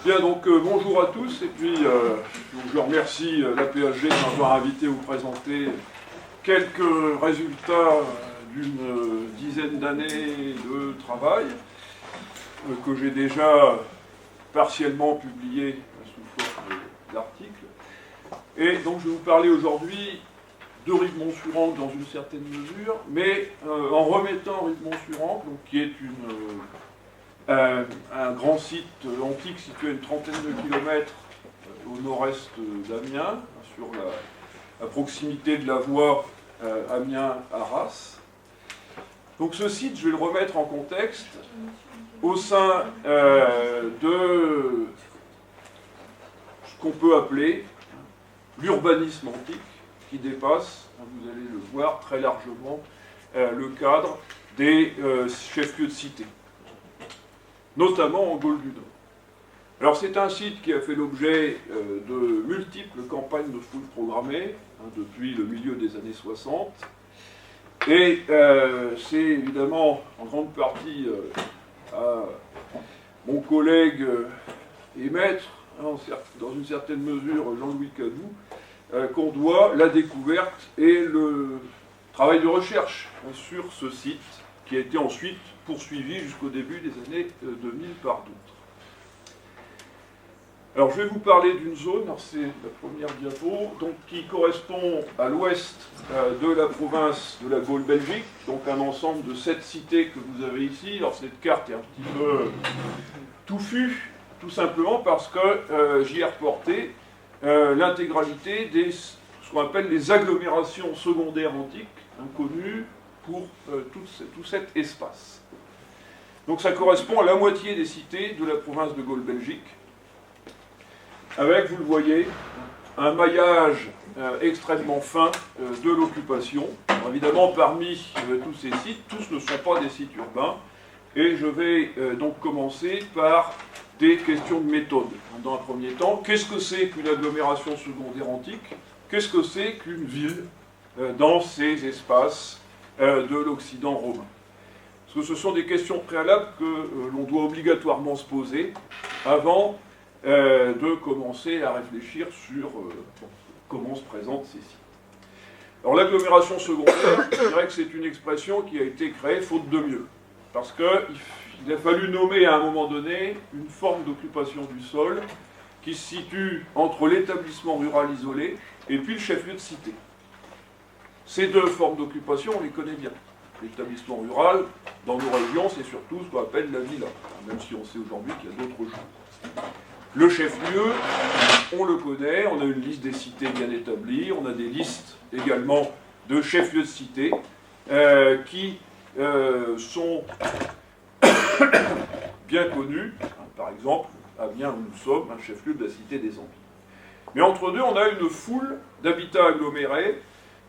Bien, donc bonjour à tous, et puis donc, je remercie la PHG de m'avoir invité à vous présenter quelques résultats d'une dizaine d'années de travail que j'ai déjà partiellement publié sous forme d'articles. Et donc je vais vous parler aujourd'hui de Rive-Montsurante dans une certaine mesure, mais en remettant Rive-Montsurante, qui est un grand site antique situé à une trentaine de kilomètres au nord-est d'Amiens, sur la proximité de la voie Amiens-Arras. Donc ce site, je vais le remettre en contexte au sein de ce qu'on peut appeler l'urbanisme antique, qui dépasse, vous allez le voir très largement, le cadre des chefs-lieux de cité, notamment en Gaule du Nord. Alors c'est un site qui a fait l'objet de multiples campagnes de fouilles programmées depuis le milieu des années 60, et c'est évidemment en grande partie à mon collègue et maître, dans une certaine mesure Jean-Louis Cadou, qu'on doit la découverte et le travail de recherche sur ce site, qui a été ensuite poursuivi jusqu'au début des années 2000 par d'autres. Alors je vais vous parler d'une zone, c'est la première diapo, donc, qui correspond à l'ouest de la province de la Gaule-Belgique, donc un ensemble de 7 cités que vous avez ici. Alors cette carte est un petit peu touffue, tout simplement parce que j'y ai reporté l'intégralité des ce qu'on appelle les agglomérations secondaires antiques, connues pour tout cet espace. Donc ça correspond à la moitié des cités de la province de Gaule-Belgique, avec, vous le voyez, un maillage extrêmement fin de l'occupation. Évidemment, parmi tous ces sites, tous ne sont pas des sites urbains, et je vais donc commencer par des questions de méthode. Dans un premier temps, qu'est-ce que c'est qu'une agglomération secondaire antique? Qu'est-ce que c'est qu'une ville dans ces espaces de l'Occident romain? Parce que ce sont des questions préalables que l'on doit obligatoirement se poser avant de commencer à réfléchir sur comment se présentent ces sites. Alors l'agglomération secondaire, je dirais que c'est une expression qui a été créée faute de mieux, parce qu'il a fallu nommer à un moment donné une forme d'occupation du sol qui se situe entre l'établissement rural isolé et puis le chef-lieu de cité. Ces deux formes d'occupation, on les connaît bien. L'établissement rural, dans nos régions, c'est surtout ce qu'on appelle la villa, même si on sait aujourd'hui qu'il y a d'autres choses. Le chef-lieu, on le connaît, on a une liste des cités bien établie, on a des listes également de chefs-lieux de cité qui sont bien connus. Par exemple, Amiens, où nous sommes, un chef-lieu de la cité des Empires. Mais entre deux, on a une foule d'habitats agglomérés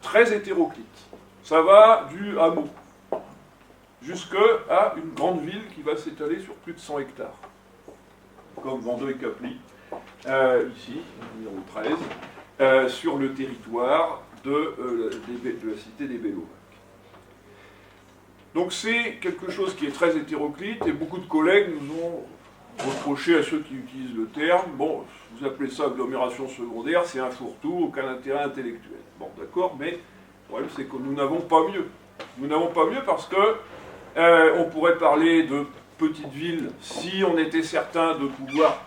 très hétéroclites. Ça va du hameau jusqu'à une grande ville qui va s'étaler sur plus de 100 hectares. Comme Vendôme-Caply, ici, numéro 13, sur le territoire de la cité des Bellovaques. Donc c'est quelque chose qui est très hétéroclite, et beaucoup de collègues nous ont reproché à ceux qui utilisent le terme, bon, vous appelez ça agglomération secondaire, c'est un fourre-tout, aucun intérêt intellectuel. Bon, d'accord, mais le problème c'est que nous n'avons pas mieux. Nous n'avons pas mieux parce que on pourrait parler de petite ville si on était certain de pouvoir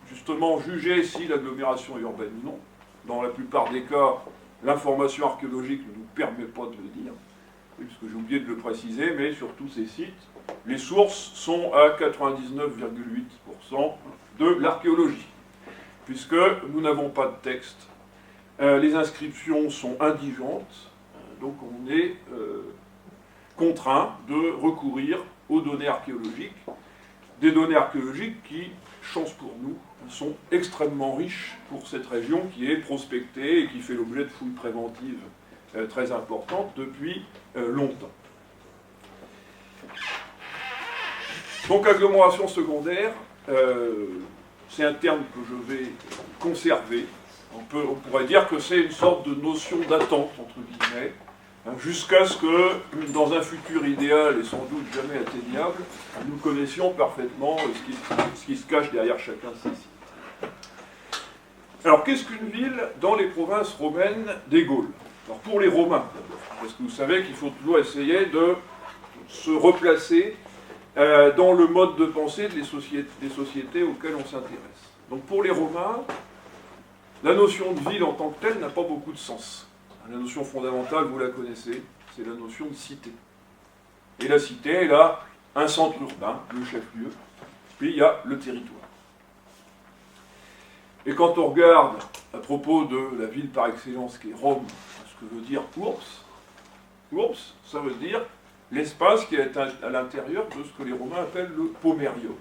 justement juger si l'agglomération est urbaine ou non. Dans la plupart des cas, l'information archéologique ne nous permet pas de le dire, parce que j'ai oublié de le préciser, mais sur tous ces sites, les sources sont à 99,8% de l'archéologie, puisque nous n'avons pas de texte, les inscriptions sont indigentes, donc on est contraint de recourir aux données archéologiques, des données archéologiques qui, chance pour nous, sont extrêmement riches pour cette région qui est prospectée et qui fait l'objet de fouilles préventives très importantes depuis longtemps. Donc agglomération secondaire, c'est un terme que je vais conserver. On pourrait dire que c'est une sorte de notion d'attente, entre guillemets, jusqu'à ce que, dans un futur idéal et sans doute jamais atteignable, nous connaissions parfaitement ce qui se cache derrière chacun de ces sites. Alors, qu'est-ce qu'une ville dans les provinces romaines des Gaules? Alors, pour les Romains, parce que vous savez qu'il faut toujours essayer de se replacer dans le mode de pensée des sociétés auxquelles on s'intéresse. Donc, pour les Romains, la notion de ville en tant que telle n'a pas beaucoup de sens. La notion fondamentale, vous la connaissez, c'est la notion de cité. Et la cité, elle a un centre urbain, le chef-lieu, puis il y a le territoire. Et quand on regarde à propos de la ville par excellence qui est Rome, ce que veut dire Urbs, ça veut dire l'espace qui est à l'intérieur de ce que les Romains appellent le pomerium,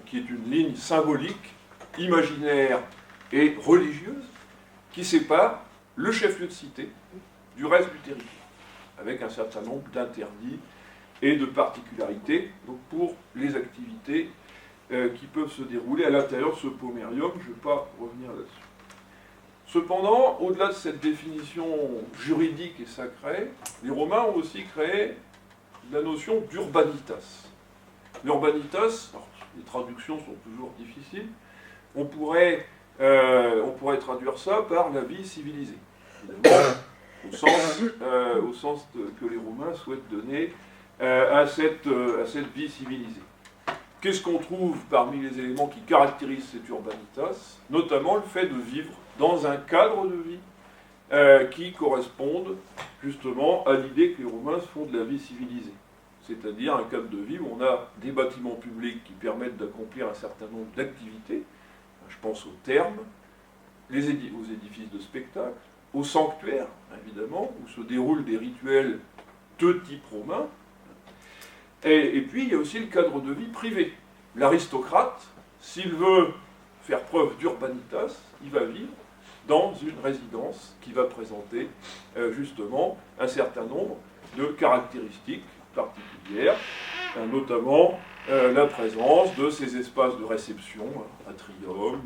qui est une ligne symbolique, imaginaire et religieuse, qui sépare le chef-lieu de cité du reste du territoire, avec un certain nombre d'interdits et de particularités donc pour les activités qui peuvent se dérouler à l'intérieur de ce pomerium. Je ne vais pas revenir là-dessus. Cependant, au-delà de cette définition juridique et sacrée, les Romains ont aussi créé la notion d'urbanitas. L'urbanitas, les traductions sont toujours difficiles, on pourrait traduire ça par la vie civilisée, au sens que les Romains souhaitent donner à cette vie civilisée. Qu'est-ce qu'on trouve parmi les éléments qui caractérisent cette urbanitas? Notamment le fait de vivre dans un cadre de vie qui corresponde justement à l'idée que les Romains se font de la vie civilisée. C'est-à-dire un cadre de vie où on a des bâtiments publics qui permettent d'accomplir un certain nombre d'activités. Je pense aux thermes, aux édifices de spectacle, aux sanctuaires, évidemment, où se déroulent des rituels de type romain. Et puis, il y a aussi le cadre de vie privé. L'aristocrate, s'il veut faire preuve d'urbanitas, il va vivre dans une résidence qui va présenter justement un certain nombre de caractéristiques particulières, notamment la présence de ces espaces de réception, atrium,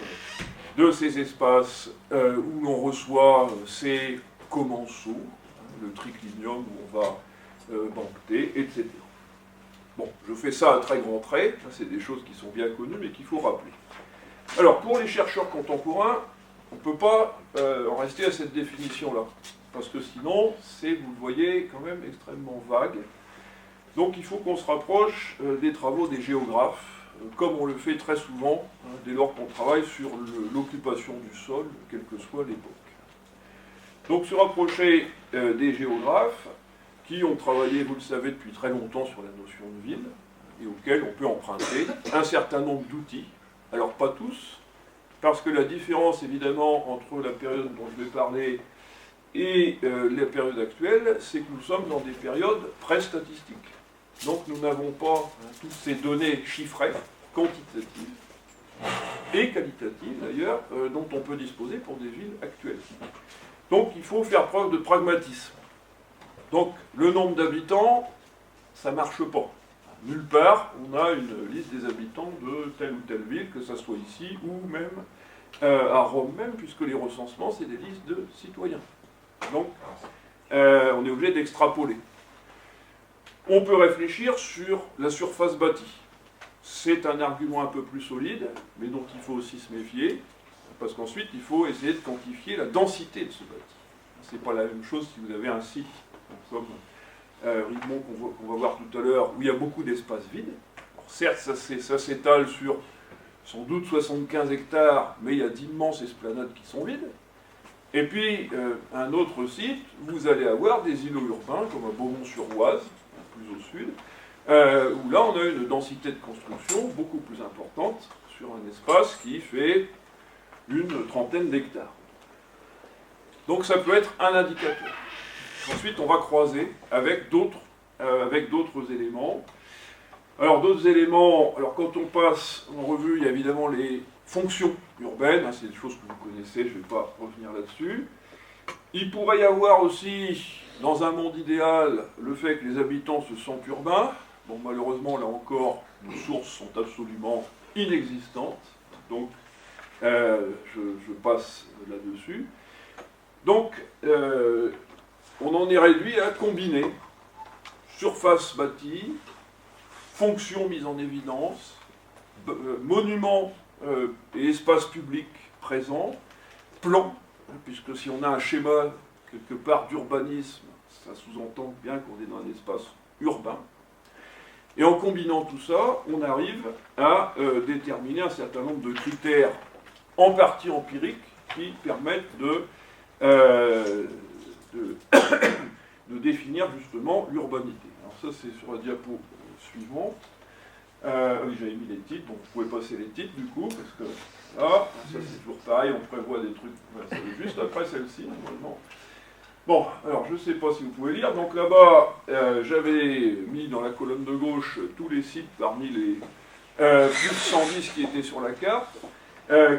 de ces espaces où l'on reçoit ces commensaux, le triclinium où on va banqueter, etc. Bon, je fais ça à très grands traits, c'est des choses qui sont bien connues mais qu'il faut rappeler. Alors, pour les chercheurs contemporains, on ne peut pas en rester à cette définition-là, parce que sinon, c'est, vous le voyez, quand même extrêmement vague. Donc il faut qu'on se rapproche des travaux des géographes, comme on le fait très souvent, dès lors qu'on travaille sur l'occupation du sol, quelle que soit l'époque. Donc se rapprocher des géographes, qui ont travaillé, vous le savez, depuis très longtemps sur la notion de ville, et auxquels on peut emprunter un certain nombre d'outils. Alors pas tous, parce que la différence évidemment entre la période dont je vais parler et la période actuelle, c'est que nous sommes dans des périodes pré-statistiques. Donc nous n'avons pas toutes ces données chiffrées, quantitatives et qualitatives d'ailleurs, dont on peut disposer pour des villes actuelles. Donc il faut faire preuve de pragmatisme. Donc le nombre d'habitants, ça ne marche pas. Nulle part, on a une liste des habitants de telle ou telle ville, que ce soit ici ou même à Rome même, puisque les recensements, c'est des listes de citoyens. Donc on est obligé d'extrapoler. On peut réfléchir sur la surface bâtie. C'est un argument un peu plus solide, mais dont il faut aussi se méfier, parce qu'ensuite, il faut essayer de quantifier la densité de ce bâti. Ce n'est pas la même chose si vous avez un site comme Rimont qu'on va voir tout à l'heure, où il y a beaucoup d'espaces vides. Alors, certes, ça s'étale sur sans doute 75 hectares, mais il y a d'immenses esplanades qui sont vides. Et puis, un autre site, vous allez avoir des îlots urbains, comme à Beaumont-sur-Oise, plus au sud, où là on a une densité de construction beaucoup plus importante sur un espace qui fait une trentaine d'hectares. Donc ça peut être un indicateur. Ensuite on va croiser avec d'autres éléments. Alors d'autres éléments, alors quand on passe en revue, il y a évidemment les fonctions urbaines, c'est des choses que vous connaissez, je ne vais pas revenir là-dessus. Il pourrait y avoir aussi, dans un monde idéal, le fait que les habitants se sentent urbains. Bon, malheureusement, là encore, nos sources sont absolument inexistantes. Donc, je passe là-dessus. Donc, on en est réduit à combiner surface bâtie, fonctions mises en évidence, monuments et espaces publics présents, plans, puisque si on a un schéma quelque part d'urbanisme, ça sous-entend bien qu'on est dans un espace urbain. Et en combinant tout ça, on arrive à déterminer un certain nombre de critères, en partie empiriques, qui permettent de définir justement l'urbanité. Alors ça, c'est sur la diapo suivante. Oui, j'avais mis les titres, donc vous pouvez passer les titres du coup, parce que là, ça c'est toujours pareil, on prévoit des trucs, voilà, c'est juste après celle-ci, normalement. Bon, alors je ne sais pas si vous pouvez lire, donc là-bas, j'avais mis dans la colonne de gauche tous les sites parmi les plus de 110 qui étaient sur la carte,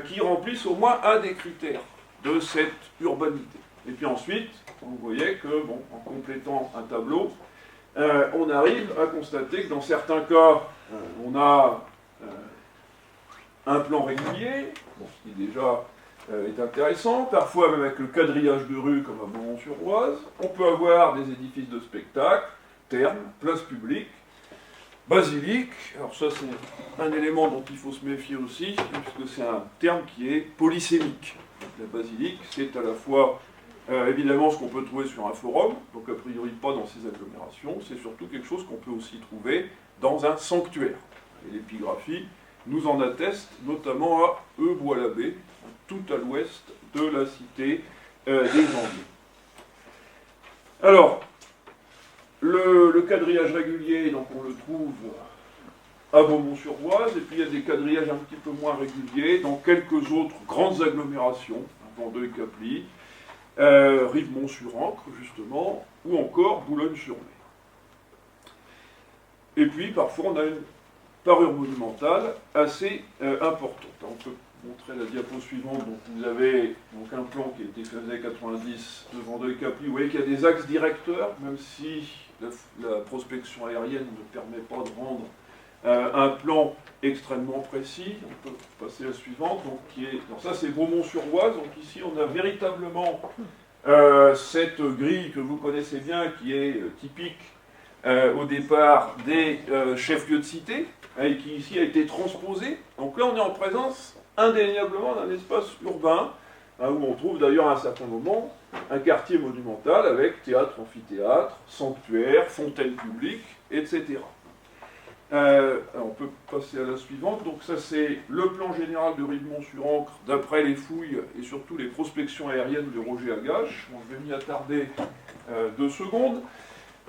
qui remplissent au moins un des critères de cette urbanité. Et puis ensuite, vous voyez que, bon, en complétant un tableau, on arrive à constater que dans certains cas, on a un plan régulier, bon, ce qui déjà est intéressant, parfois même avec le quadrillage de rue comme à Beaumont-sur-Oise. On peut avoir des édifices de spectacle, thermes, places publiques, basiliques. Alors ça c'est un élément dont il faut se méfier aussi, puisque c'est un terme qui est polysémique. Donc, la basilique, c'est à la fois évidemment ce qu'on peut trouver sur un forum, donc a priori pas dans ces agglomérations, c'est surtout quelque chose qu'on peut aussi trouver dans un sanctuaire. Et l'épigraphie nous en atteste, notamment à Bois-l'Abbé, tout à l'ouest de la cité des Anglais. Alors, le quadrillage régulier, donc on le trouve à Beaumont-sur-Oise, et puis il y a des quadrillages un petit peu moins réguliers dans quelques autres grandes agglomérations, Vendôme-Caply, Rivemont-sur-Ancre, justement, ou encore Boulogne-sur-Mer. Et puis, parfois, on a une parure monumentale assez importante. On peut montrer la diapo suivante. Donc, vous avez donc, un plan qui a été fait dans les années 90 de Vendôme-Caply. Vous voyez qu'il y a des axes directeurs, même si la prospection aérienne ne permet pas de rendre un plan extrêmement précis. On peut passer à la suivante. Donc, donc ça, c'est Beaumont-sur-Oise. Donc ici, on a véritablement cette grille que vous connaissez bien, qui est typique au départ des chefs-lieux de cité, et qui ici a été transposée. Donc là, on est en présence indéniablement d'un espace urbain, où on trouve d'ailleurs à un certain moment un quartier monumental avec théâtre, amphithéâtre, sanctuaire, fontaine publique, etc. On peut passer à la suivante. Donc ça, c'est le plan général de Rivemont-sur-Ancre, d'après les fouilles et surtout les prospections aériennes de Roger Agache. Bon, je vais m'y attarder 2 secondes.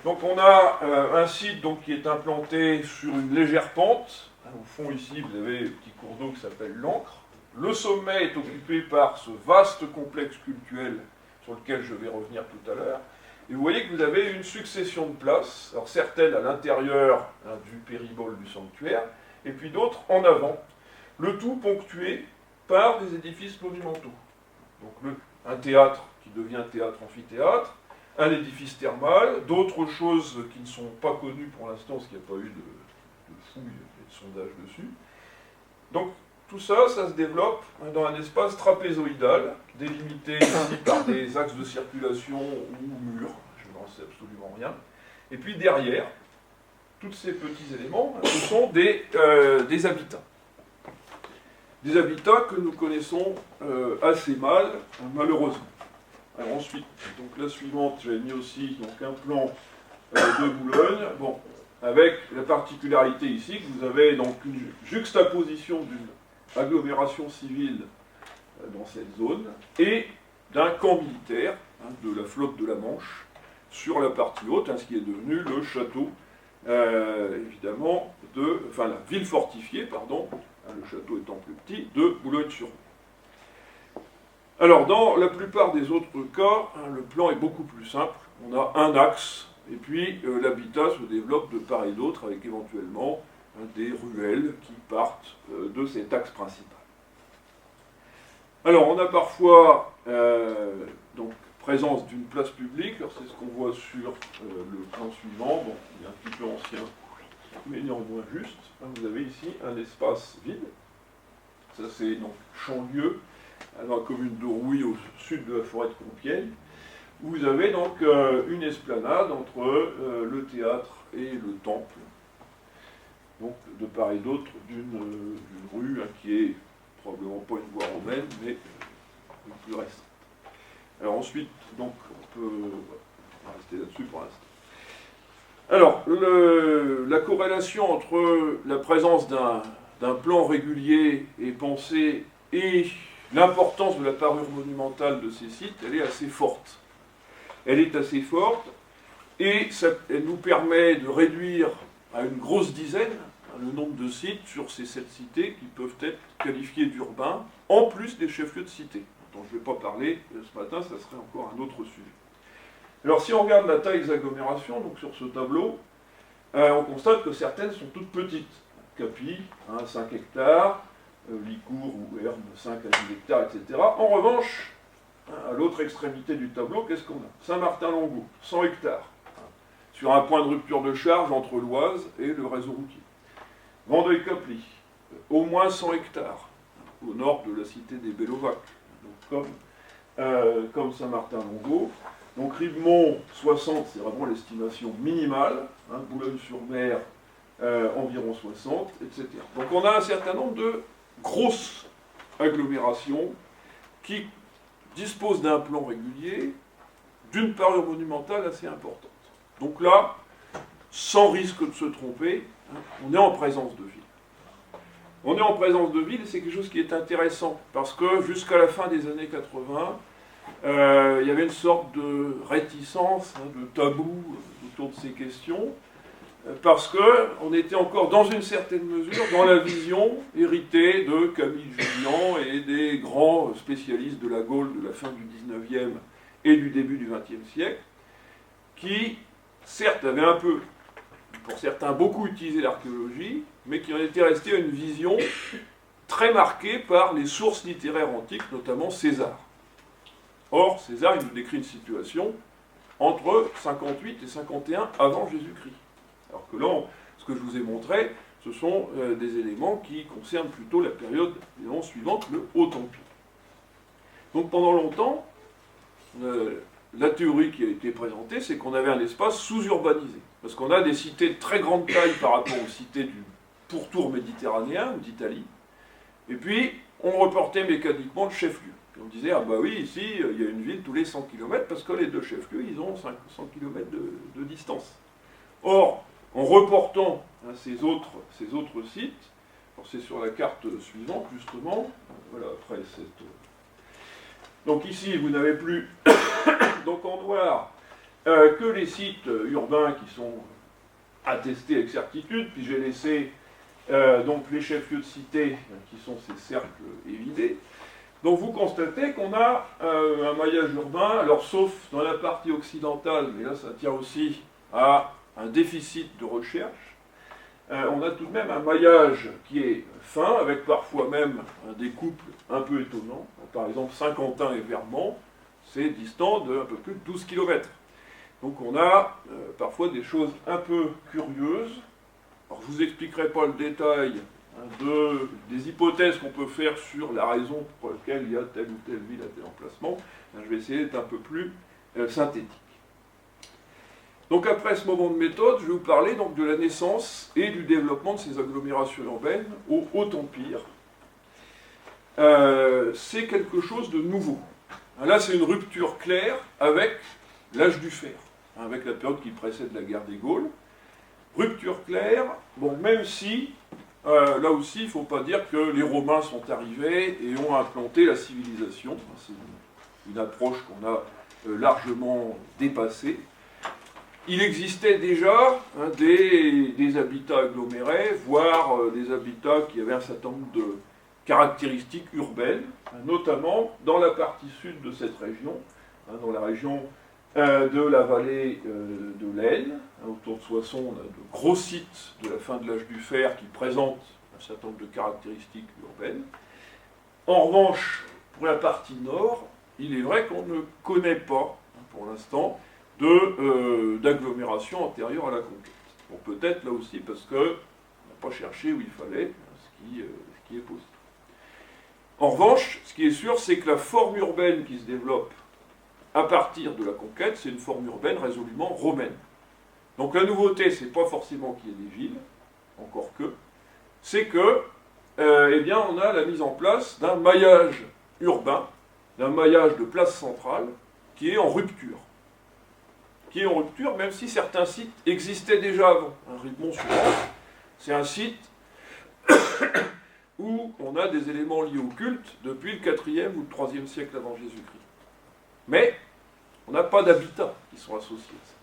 Donc on a un site donc, qui est implanté sur une légère pente. Au fond ici, vous avez un petit cours d'eau qui s'appelle l'Ancre. Le sommet est occupé par ce vaste complexe cultuel sur lequel je vais revenir tout à l'heure. Et vous voyez que vous avez une succession de places, alors certaines à l'intérieur du péribole du sanctuaire, et puis d'autres en avant. Le tout ponctué par des édifices monumentaux. Donc un théâtre qui devient théâtre-amphithéâtre, un édifice thermal, d'autres choses qui ne sont pas connues pour l'instant, parce qu'il n'y a pas eu de fouilles et de sondages dessus. Donc tout ça, ça se développe dans un espace trapézoïdal, délimité ici par des axes de circulation ou murs, je n'en sais absolument rien. Et puis derrière, tous ces petits éléments, ce sont des habitats. Des habitats que nous connaissons assez mal, malheureusement. Alors ensuite, donc la suivante, j'avais mis aussi donc, un plan de Boulogne, bon, avec la particularité ici que vous avez donc une juxtaposition d'une agglomération civile dans cette zone et d'un camp militaire de la flotte de la Manche sur la partie haute, ce qui est devenu le château, évidemment, enfin la ville fortifiée, pardon, le château étant plus petit, de Boulogne-sur-Mer. Alors, dans la plupart des autres cas, le plan est beaucoup plus simple. On a un axe, et puis l'habitat se développe de part et d'autre, avec éventuellement des ruelles qui partent de cet axe principal. Alors, on a parfois donc, présence d'une place publique. Alors, c'est ce qu'on voit sur le plan suivant. Bon, il est un petit peu ancien, mais néanmoins juste. Vous avez ici un espace vide. Ça, c'est donc Chanlieu, dans la commune de Rouy, au sud de la forêt de Compiègne. Vous avez donc une esplanade entre le théâtre et le temple, donc de part et d'autre d'une rue qui est probablement pas une voie romaine, mais une plus récente. Alors ensuite, donc on peut rester là-dessus pour l'instant. Alors, la corrélation entre la présence d'un plan régulier et pensé et l'importance de la parure monumentale de ces sites, elle est assez forte. Elle est assez forte et elle nous permet de réduire à une grosse dizaine le nombre de sites sur ces 7 cités qui peuvent être qualifiés d'urbains, en plus des chefs-lieux de cité, dont je ne vais pas parler ce matin, ça serait encore un autre sujet. Alors si on regarde la taille des agglomérations, donc sur ce tableau, on constate que certaines sont toutes petites. Capi, 5 hectares, Licourt ou Hermes, 5 à 10 hectares, etc. En revanche, à l'autre extrémité du tableau, qu'est-ce qu'on a? Saint-Martin-Longo, 100 hectares, sur un point de rupture de charge entre l'Oise et le réseau routier. Vandeuil-Caply, au moins 100 hectares, au nord de la cité des Bellovaques, donc comme Saint-Martin-Longo. Donc Ribemont, 60, c'est vraiment l'estimation minimale, Boulogne-sur-Mer, environ 60, etc. Donc on a un certain nombre de grosses agglomérations qui disposent d'un plan régulier, d'une parure monumentale assez importante. Donc là, sans risque de se tromper, on est en présence de ville. On est en présence de ville et c'est quelque chose qui est intéressant, parce que jusqu'à la fin des années 80, il y avait une sorte de réticence, de tabou autour de ces questions, parce qu'on était encore dans une certaine mesure dans la vision héritée de Camille Jullian et des grands spécialistes de la Gaule de la fin du XIXe et du début du XXe siècle, qui certes avaient un peu, pour certains beaucoup utilisé l'archéologie, mais qui en étaient restés à une vision très marquée par les sources littéraires antiques, notamment César. Or, César, il nous décrit une situation entre 58 et 51 avant Jésus-Christ. Alors que là, ce que je vous ai montré, ce sont des éléments qui concernent plutôt la période suivante, le Haut Empire. Donc pendant longtemps, la théorie qui a été présentée, c'est qu'on avait un espace sous-urbanisé. Parce qu'on a des cités de très grande taille par rapport aux cités du pourtour méditerranéen ou d'Italie. Et puis, on reportait mécaniquement le chef-lieu. On disait, ah bah oui, ici, il y a une ville tous les 100 km, parce que les deux chefs-lieux, ils ont 100 km de distance. Or, en reportant ces autres sites, c'est sur la carte suivante, justement, voilà, après cette... Donc ici, vous n'avez plus, donc en noir, que les sites urbains qui sont attestés avec certitude, puis j'ai laissé donc les chefs-lieux de cité, qui sont ces cercles évidés. Donc vous constatez qu'on a un maillage urbain, alors sauf dans la partie occidentale, mais là ça tient aussi à un déficit de recherche, on a tout de même un maillage qui est fin, avec parfois même des couples un peu étonnants. Par exemple, Saint-Quentin et Vermont, c'est distant de un peu plus de 12 km. Donc on a parfois des choses un peu curieuses. Alors je ne vous expliquerai pas le détail des hypothèses qu'on peut faire sur la raison pour laquelle il y a telle ou telle ville à tel emplacement. Je vais essayer d'être un peu plus synthétique. Donc après ce moment de méthode, je vais vous parler donc de la naissance et du développement de ces agglomérations urbaines au Haut Empire. C'est quelque chose de nouveau. Là, c'est une rupture claire avec l'âge du fer, avec la période qui précède la guerre des Gaules. Rupture claire, bon, même si, là aussi, il ne faut pas dire que les Romains sont arrivés et ont implanté la civilisation. C'est une approche qu'on a largement dépassée. Il existait déjà des habitats agglomérés, voire des habitats qui avaient un certain nombre de caractéristiques urbaines, notamment dans la partie sud de cette région, dans la région de la vallée de l'Aisne. Autour de Soissons, on a de gros sites de la fin de l'âge du fer qui présentent un certain nombre de caractéristiques urbaines. En revanche, pour la partie nord, il est vrai qu'on ne connaît pas, pour l'instant, d'agglomération antérieure à la conquête. Bon, peut-être là aussi parce qu'on n'a pas cherché où il fallait, ce qui est possible. En revanche, ce qui est sûr, c'est que la forme urbaine qui se développe à partir de la conquête, c'est une forme urbaine résolument romaine. Donc la nouveauté, c'est pas forcément qu'il y ait des villes, encore que, c'est que, eh bien, on a la mise en place d'un maillage urbain, d'un maillage de place centrale, qui est en rupture. Qui est en rupture, même si certains sites existaient déjà avant. Rivemont's-sur-Orge, c'est un site où on a des éléments liés au culte depuis le 4e ou le 3e siècle avant Jésus-Christ. Mais on n'a pas d'habitats qui sont associés à ça.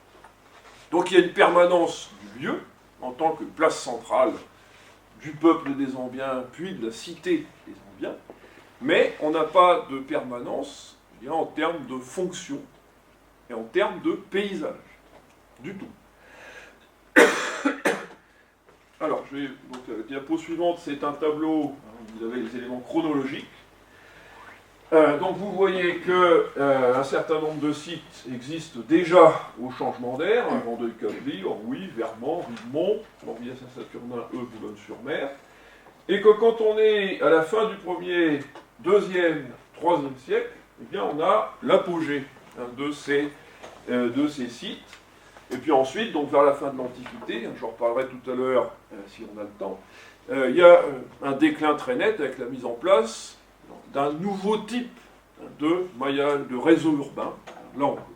Donc il y a une permanence du lieu, en tant que place centrale du peuple des Ambiens, puis de la cité des Ambiens, mais on n'a pas de permanence, je dirais, en termes de fonction et en termes de paysage, du tout. Alors, donc, la diapo suivante, c'est un tableau, vous avez les éléments chronologiques. Donc vous voyez qu'un certain nombre de sites existent déjà au changement d'air, Vendeuil-Quably, Orouy, Vermand, Rivemont, Morbihan-Saint-Saturnin, Boulogne-sur-Mer, et que quand on est à la fin du 1er, 2e, 3e siècle, eh bien on a l'apogée de ces sites. Et puis ensuite, donc vers la fin de l'Antiquité, j'en reparlerai tout à l'heure si on a le temps, il y a un déclin très net avec la mise en place d'un nouveau type de maillage, de réseau urbain, là encore.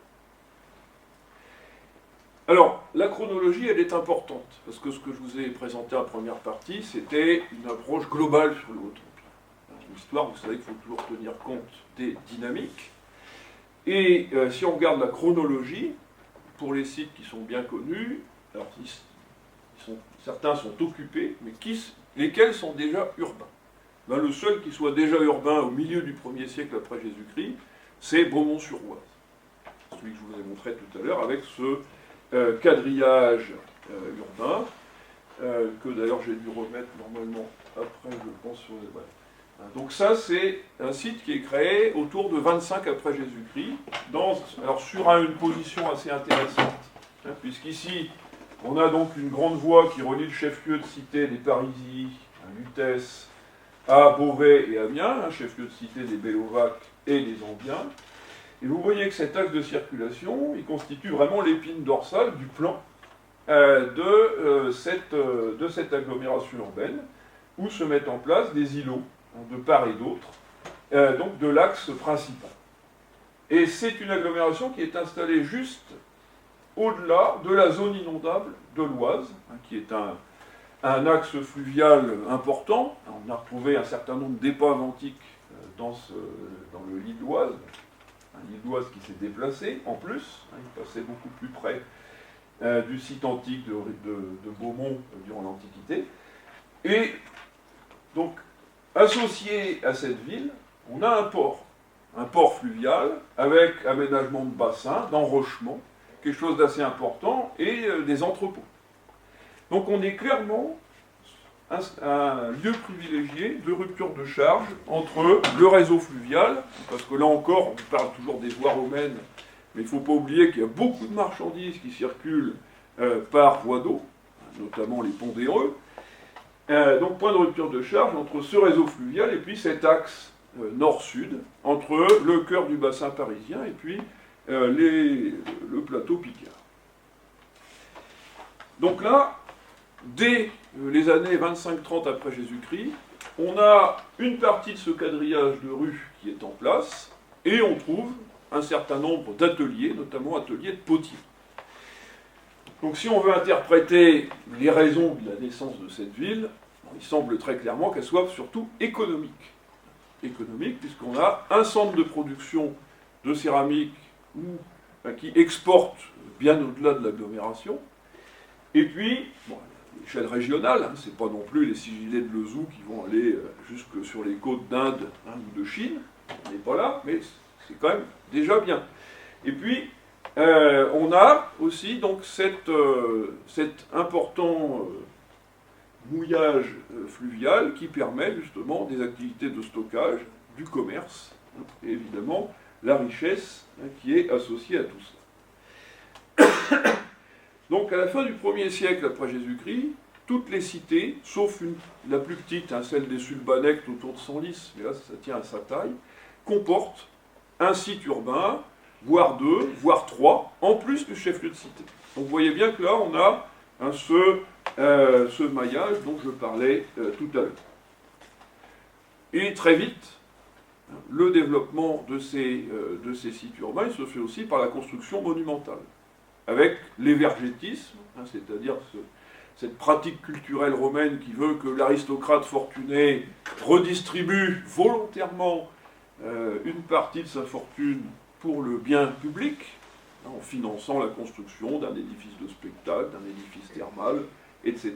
Alors, la chronologie, elle est importante, parce que ce que je vous ai présenté en première partie, c'était une approche globale sur le Haut-Temple. L'histoire, vous savez qu'il faut toujours tenir compte des dynamiques. Et si on regarde la chronologie, pour les sites qui sont bien connus, alors certains sont occupés, mais lesquels sont déjà urbains. Ben, le seul qui soit déjà urbain au milieu du 1er siècle après Jésus-Christ, c'est Beaumont-sur-Oise. Celui que je vous ai montré tout à l'heure, avec ce quadrillage urbain, que d'ailleurs j'ai dû remettre normalement après, je pense, sur les... Ouais. Donc ça, c'est un site qui est créé autour de 25 après Jésus-Christ, alors sur une position assez intéressante, puisqu'ici, on a donc une grande voie qui relie le chef-lieu de cité des Parisis, Lutèce, à Beauvais et Amiens, chef-lieu de cité des Bellovaques et des Ambiens. Et vous voyez que cet axe de circulation, il constitue vraiment l'épine dorsale du plan de cette agglomération urbaine, où se mettent en place des îlots de part et d'autre, donc de l'axe principal. Et c'est une agglomération qui est installée juste au-delà de la zone inondable de l'Oise, qui est un axe fluvial important. On a retrouvé un certain nombre d'épaves antiques dans le lit de l'Oise, un lit de l'Oise qui s'est déplacé en plus, il passait beaucoup plus près du site antique de Beaumont durant l'Antiquité. Et donc, associé à cette ville, on a un port fluvial avec aménagement de bassins, d'enrochement, quelque chose d'assez important, et des entrepôts. Donc on est clairement un lieu privilégié de rupture de charge entre le réseau fluvial, parce que là encore, on parle toujours des voies romaines, mais il ne faut pas oublier qu'il y a beaucoup de marchandises qui circulent par voie d'eau, notamment les ponts d'Éreux. Donc point de rupture de charge entre ce réseau fluvial et puis cet axe nord-sud, entre le cœur du bassin parisien et puis le plateau Picard. Donc là, dès les années 25-30 après Jésus-Christ, on a une partie de ce quadrillage de rues qui est en place, et on trouve un certain nombre d'ateliers, notamment ateliers de potiers. Donc si on veut interpréter les raisons de la naissance de cette ville, il semble très clairement qu'elle soit surtout économique. Économique, puisqu'on a un centre de production de céramique qui exporte bien au-delà de l'agglomération, et puis, bon, à l'échelle régionale, c'est pas non plus les sigillés de Lezoux qui vont aller jusque sur les côtes d'Inde ou de Chine, on n'est pas là, mais c'est quand même déjà bien. Et puis, on a aussi donc cet important mouillage fluvial qui permet justement des activités de stockage, du commerce, et évidemment la richesse qui est associée à tout ça. Donc à la fin du 1er siècle après Jésus-Christ, toutes les cités, sauf la plus petite, celle des Sulbanectes autour de Senlis, mais là ça tient à sa taille, comportent un site urbain voire 2, voire 3, en plus du chef-lieu de cité. Donc vous voyez bien que là, on a ce maillage dont je parlais tout à l'heure. Et très vite, le développement de ces sites urbains il se fait aussi par la construction monumentale, avec l'évergétisme, c'est-à-dire cette pratique culturelle romaine qui veut que l'aristocrate fortuné redistribue volontairement une partie de sa fortune pour le bien public, en finançant la construction d'un édifice de spectacle, d'un édifice thermal, etc.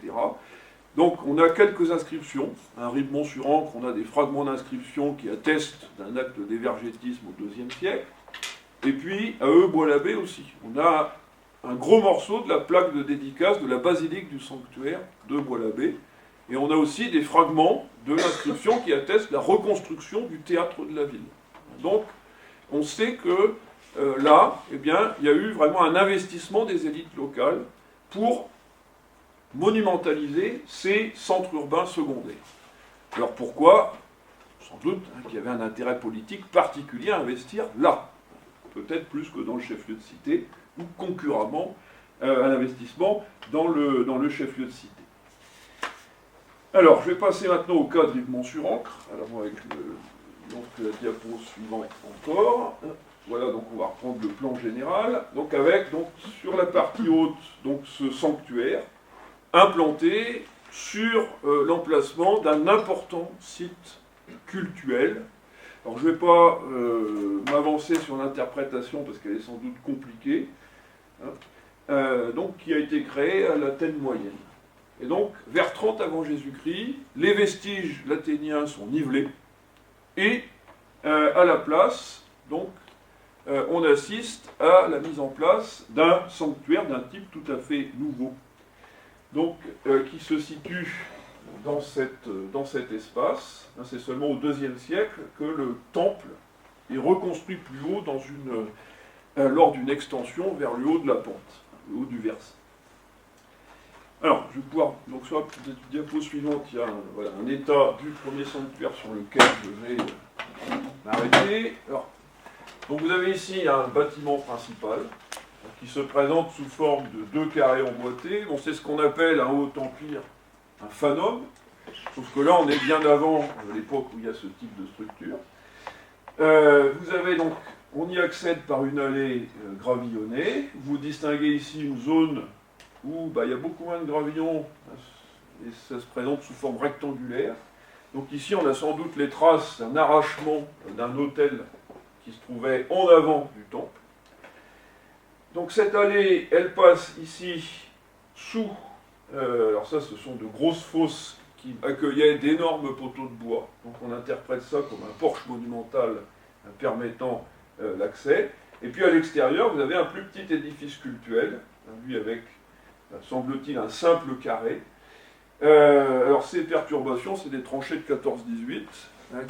Donc on a quelques inscriptions, à Rive-Mont-sur-Ancre, on a des fragments d'inscriptions qui attestent d'un acte d'évergétisme au IIe siècle, et puis à Bois-l'Abbé aussi. On a un gros morceau de la plaque de dédicace de la basilique du sanctuaire de Bois-l'Abbé, et on a aussi des fragments de l'inscription qui attestent la reconstruction du théâtre de la ville. Donc on sait que là, eh bien, il y a eu vraiment un investissement des élites locales pour monumentaliser ces centres urbains secondaires. Alors pourquoi? Sans doute qu'il y avait un intérêt politique particulier à investir là, peut-être plus que dans le chef-lieu de cité, ou concurremment un investissement dans le chef-lieu de cité. Alors, je vais passer maintenant au cas de Rive-Mont-sur-Ancre, alors avec la diapo suivante encore. Voilà, donc on va reprendre le plan général, donc avec sur la partie haute ce sanctuaire, implanté sur l'emplacement d'un important site cultuel. Alors je ne vais pas m'avancer sur l'interprétation parce qu'elle est sans doute compliquée, donc qui a été créé à l'Athènes moyenne. Et donc vers 30 avant Jésus-Christ, les vestiges lathéniens sont nivelés et à la place, on assiste à la mise en place d'un sanctuaire d'un type tout à fait nouveau. Donc, qui se situe dans cet espace. C'est seulement au IIe siècle que le temple est reconstruit plus haut lors d'une extension vers le haut de la pente, le haut du verset. Alors, je vais pouvoir, donc sur la diapo suivante, il y a un état du premier sanctuaire sur lequel je vais m'arrêter. Donc vous avez ici un bâtiment principal, qui se présente sous forme de 2 carrés emboîtés. Bon, c'est ce qu'on appelle un haut empire, un fanum, sauf que là on est bien avant l'époque où il y a ce type de structure. Vous avez donc, on y accède par une allée gravillonnée. Vous distinguez ici une zone où il y a beaucoup moins de gravillons et ça se présente sous forme rectangulaire. Donc ici on a sans doute les traces d'un arrachement d'un autel qui se trouvait en avant du temple. Donc cette allée, elle passe ici sous, alors ça ce sont de grosses fosses qui accueillaient d'énormes poteaux de bois. Donc on interprète ça comme un porche monumental permettant l'accès. Et puis à l'extérieur, vous avez un plus petit édifice cultuel, lui avec, semble-t-il, un simple carré. Alors ces perturbations, c'est des tranchées de 14-18,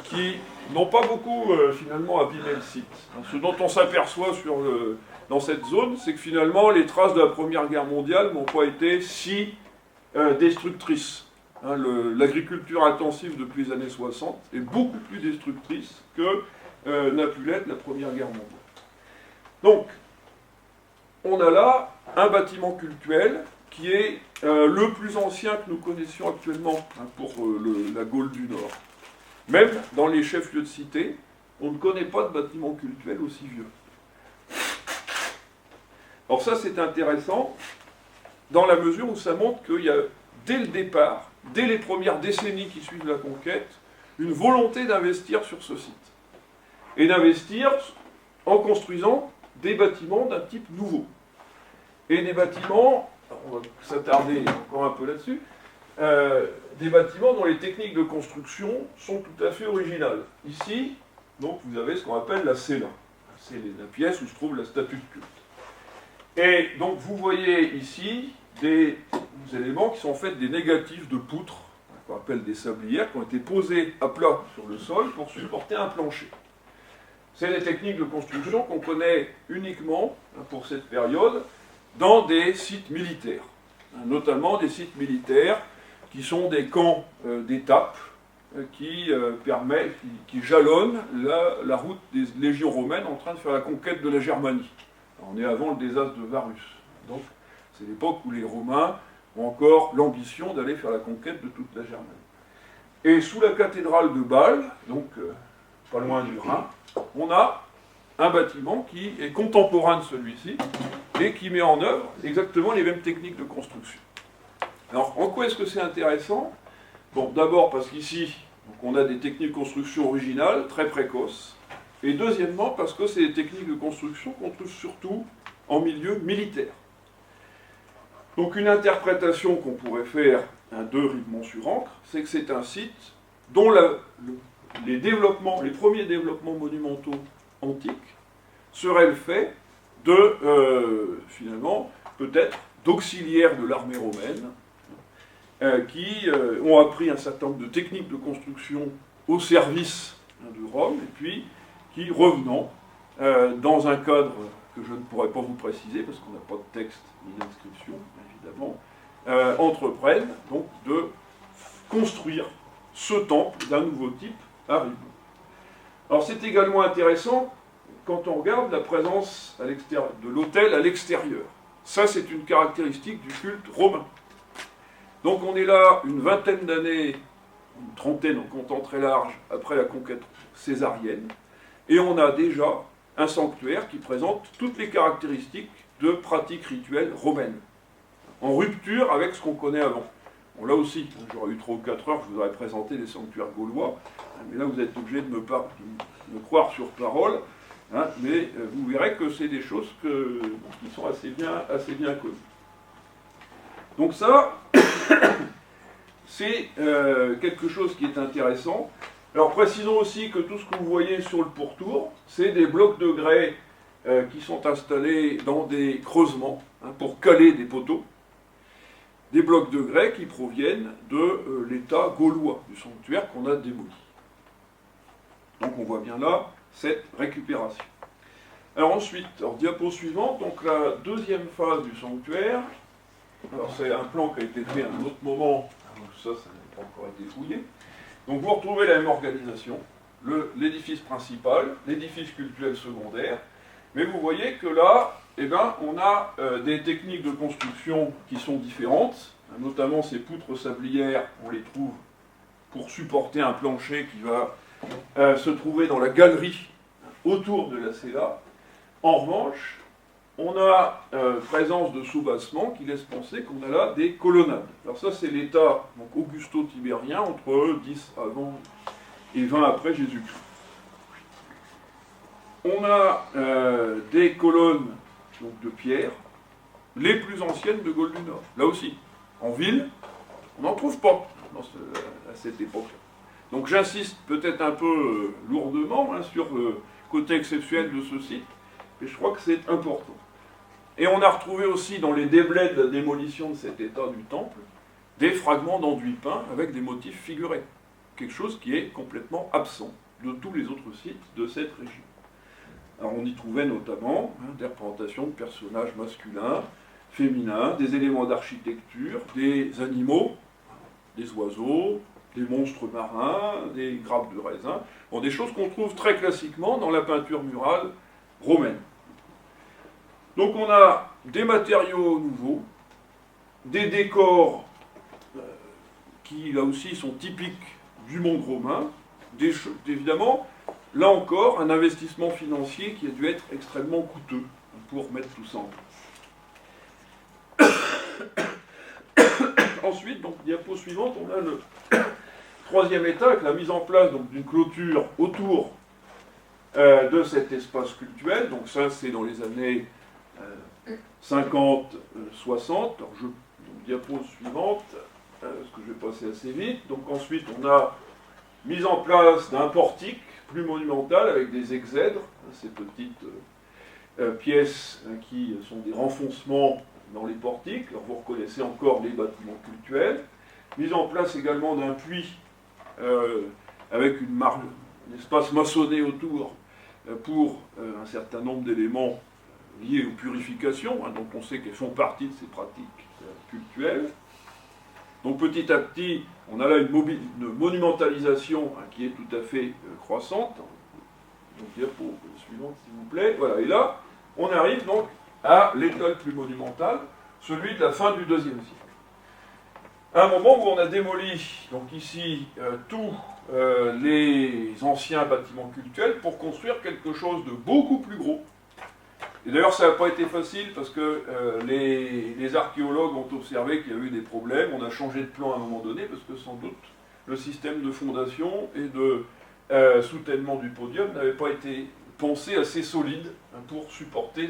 qui n'ont pas beaucoup finalement abîmé le site. Ce dont on s'aperçoit dans cette zone, c'est que finalement les traces de la Première Guerre mondiale n'ont pas été si destructrices. L'agriculture intensive depuis les années 60 est beaucoup plus destructrice que n'a pu l'être la Première Guerre mondiale. Donc, on a là un bâtiment cultuel qui est le plus ancien que nous connaissions actuellement pour la Gaule du Nord. Même dans les chefs-lieux de cité, on ne connaît pas de bâtiment cultuel aussi vieux. Alors ça, c'est intéressant, dans la mesure où ça montre qu'il y a, dès le départ, dès les premières décennies qui suivent la conquête, une volonté d'investir sur ce site. Et d'investir en construisant des bâtiments d'un type nouveau. Et des bâtiments, on va s'attarder encore un peu là-dessus, des bâtiments dont les techniques de construction sont tout à fait originales. Ici, donc, vous avez ce qu'on appelle la cella. C'est la pièce où se trouve la statue de culte. Et donc, vous voyez ici des éléments qui sont en fait des négatifs de poutres, qu'on appelle des sablières, qui ont été posés à plat sur le sol pour supporter un plancher. C'est des techniques de construction qu'on connaît uniquement, pour cette période, dans des sites militaires. Notamment des sites militaires qui sont des camps d'étape, qui jalonne la route des légions romaines en train de faire la conquête de la Germanie. On est avant le désastre de Varus. Donc, c'est l'époque où les Romains ont encore l'ambition d'aller faire la conquête de toute la Germanie. Et sous la cathédrale de Bâle, donc pas loin du Rhin, on a un bâtiment qui est contemporain de celui-ci et qui met en œuvre exactement les mêmes techniques de construction. Alors, en quoi est-ce que c'est intéressant ? Bon, d'abord parce qu'ici, on a des techniques de construction originales, très précoces, et deuxièmement parce que c'est des techniques de construction qu'on trouve surtout en milieu militaire. Donc une interprétation qu'on pourrait faire de Ribemont-sur-Ancre, c'est que c'est un site dont les premiers développements monumentaux antiques seraient le fait de, finalement, peut-être d'auxiliaires de l'armée romaine, qui ont appris un certain nombre de techniques de construction au service de Rome, et puis qui, revenant dans un cadre que je ne pourrais pas vous préciser, parce qu'on n'a pas de texte ni d'inscription, évidemment, entreprennent donc de construire ce temple d'un nouveau type à Ribemont. Alors c'est également intéressant quand on regarde la présence de l'autel à l'extérieur. Ça, c'est une caractéristique du culte romain. Donc on est là une vingtaine d'années, une trentaine en comptant très large, après la conquête césarienne, et on a déjà un sanctuaire qui présente toutes les caractéristiques de pratiques rituelles romaines, en rupture avec ce qu'on connaît avant. Bon, là aussi, j'aurais eu 3 ou 4 heures, je vous aurais présenté les sanctuaires gaulois, mais là vous êtes obligé de me croire sur parole, hein, mais vous verrez que c'est des choses qui sont assez bien connues. Donc ça, c'est quelque chose qui est intéressant. Alors précisons aussi que tout ce que vous voyez sur le pourtour, c'est des blocs de grès qui sont installés dans des creusements pour caler des poteaux. Des blocs de grès qui proviennent de l'état gaulois du sanctuaire qu'on a démoli. Donc on voit bien là cette récupération. Alors ensuite, diapo suivante, donc la deuxième phase du sanctuaire. Alors c'est un plan qui a été fait à un autre moment, donc ça n'a pas encore été fouillé. Donc vous retrouvez la même organisation, l'édifice principal, l'édifice cultuel secondaire, mais vous voyez que là, on a des techniques de construction qui sont différentes, notamment ces poutres sablières, on les trouve pour supporter un plancher qui va se trouver dans la galerie autour de la cella. En revanche, on a présence de soubassements qui laissent penser qu'on a là des colonnades. Alors ça, c'est l'état augusto-tibérien entre 10 avant et 20 après Jésus-Christ. On a des colonnes donc, de pierre, les plus anciennes de Gaule du Nord. Là aussi, en ville, on n'en trouve pas à cette époque-là. Donc j'insiste peut-être un peu lourdement sur le côté exceptionnel de ce site, mais je crois que c'est important. Et on a retrouvé aussi dans les déblais de la démolition de cet état du temple, des fragments d'enduit peint avec des motifs figurés. Quelque chose qui est complètement absent de tous les autres sites de cette région. Alors on y trouvait notamment des représentations de personnages masculins, féminins, des éléments d'architecture, des animaux, des oiseaux, des monstres marins, des grappes de raisin, bon, des choses qu'on trouve très classiquement dans la peinture murale romaine. Donc on a des matériaux nouveaux, des décors qui là aussi sont typiques du monde romain, évidemment, là encore, un investissement financier qui a dû être extrêmement coûteux pour mettre tout ça en place. Ensuite, donc, diapo suivante, on a le troisième état avec la mise en place d'une clôture autour de cet espace cultuel. Donc ça, c'est dans les années 50-60. Donc, diapo suivante, parce que je vais passer assez vite. Donc ensuite, on a mise en place d'un portique plus monumental avec des exèdres, ces petites pièces qui sont des renfoncements dans les portiques. Alors vous reconnaissez encore les bâtiments cultuels. Mise en place également d'un puits avec un espace maçonné autour pour un certain nombre d'éléments liés aux purifications, donc on sait qu'elles font partie de ces pratiques cultuelles. Donc petit à petit, on a là une monumentalisation qui est tout à fait croissante. Donc diapo suivante s'il vous plaît. Voilà, et là, on arrive donc à l'état le plus monumental, celui de la fin du IIe siècle. À un moment où on a démoli, donc ici, tous les anciens bâtiments cultuels pour construire quelque chose de beaucoup plus gros. Et d'ailleurs, ça n'a pas été facile parce que les archéologues ont observé qu'il y a eu des problèmes. On a changé de plan à un moment donné parce que sans doute le système de fondation et de soutènement du podium n'avait pas été pensé assez solide pour supporter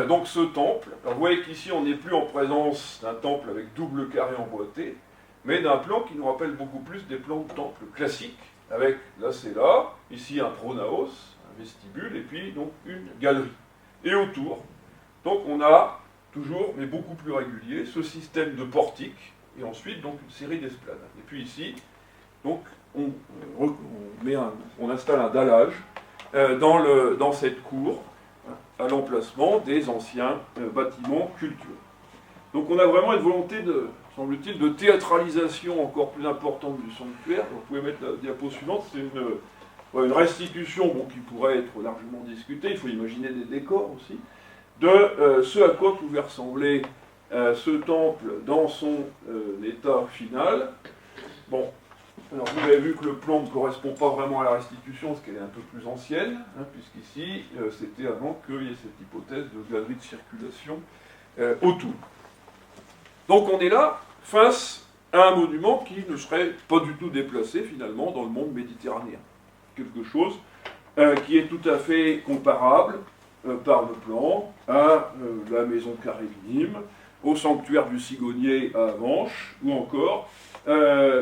donc ce temple. Alors vous voyez qu'ici on n'est plus en présence d'un temple avec double carré emboîté, mais d'un plan qui nous rappelle beaucoup plus des plans de temple classiques, avec là c'est là, ici un pronaos, un vestibule, et puis donc une galerie. Et autour, donc on a toujours, mais beaucoup plus régulier, ce système de portique, et ensuite donc une série d'esplanades. Et puis ici, donc on installe un dallage dans cette cour, à l'emplacement des anciens bâtiments cultuels. Donc on a vraiment une volonté, semble-t-il, de théâtralisation encore plus importante du sanctuaire. Donc, vous pouvez mettre la diapo suivante, c'est une restitution qui pourrait être largement discutée, il faut imaginer des décors aussi, de ce à quoi pouvait ressembler ce temple dans son état final. Bon, alors vous avez vu que le plan ne correspond pas vraiment à la restitution, parce qu'elle est un peu plus ancienne, puisqu'ici, c'était avant qu'il y ait cette hypothèse de galerie de circulation autour. Donc on est là, face à un monument qui ne serait pas du tout déplacé, finalement, dans le monde méditerranéen. Quelque chose qui est tout à fait comparable, par le plan, à la maison carrée de Nîmes, au sanctuaire du Cigognier à Avenches, ou encore